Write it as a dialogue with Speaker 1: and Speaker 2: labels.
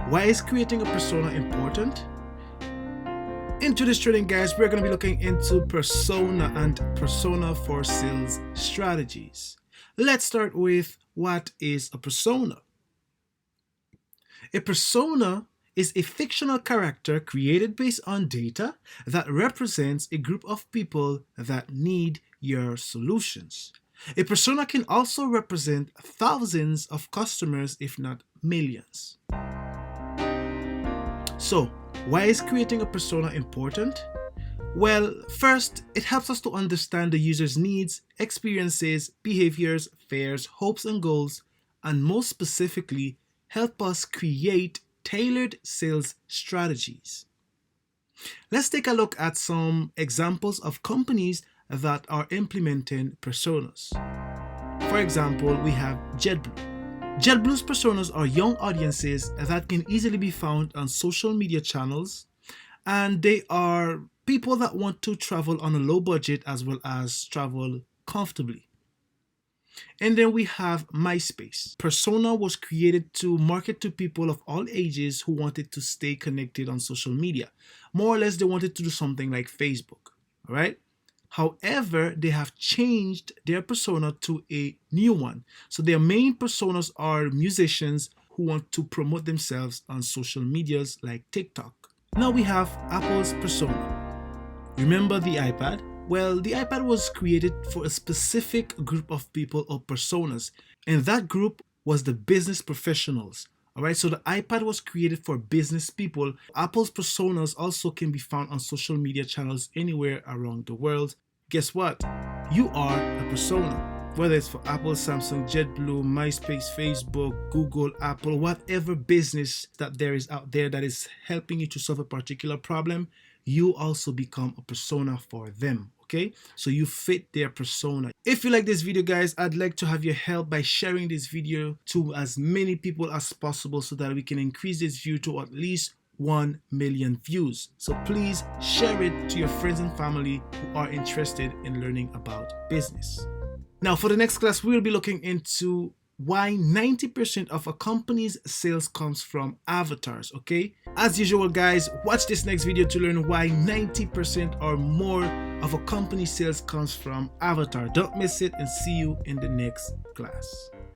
Speaker 1: Why is creating a persona important? In today's training, guys, we're going to be looking into persona and persona for sales strategies. Let's start with what is a persona. A persona is a fictional character created based on data that represents a group of people that need your solutions. A persona can also represent thousands of customers, if not millions. So, why is creating a persona important? Well, first, it helps us to understand the user's needs, experiences, behaviors, fears, hopes, and goals, and most specifically, help us create tailored sales strategies. Let's take a look at some examples of companies that are implementing personas. For example, we have JetBlue. JetBlue's personas are young audiences that can easily be found on social media channels, and they are people that want to travel on a low budget as well as travel comfortably. And then we have Myspace. Persona was created to market to people of all ages who wanted to stay connected on social media. More or less, they wanted to do something like Facebook, all right? However, they have changed their persona to a new one. So their main personas are musicians who want to promote themselves on social medias like TikTok. Now we have Apple's persona. Remember the iPad? Well, the iPad was created for a specific group of people or personas, and that group was the business professionals. Alright, so the iPad was created for business people. Apple's personas also can be found on social media channels anywhere around the world. Guess what? You are a persona. Whether it's for Apple, Samsung, JetBlue, MySpace, Facebook, Google, Apple, whatever business that there is out there that is helping you to solve a particular problem, you also become a persona for them. Okay, so you fit their persona. If you like this video, guys, I'd like to have your help by sharing this video to as many people as possible so that we can increase this view to at least 1 million views. So please share it to your friends and family who are interested in learning about business. Now, for the next class, we'll be looking into why 90% of a company's sales comes from avatars, okay? As usual, guys, watch this next video to learn why 90% or more of a company's sales comes from avatar. Don't miss it, and see you in the next class.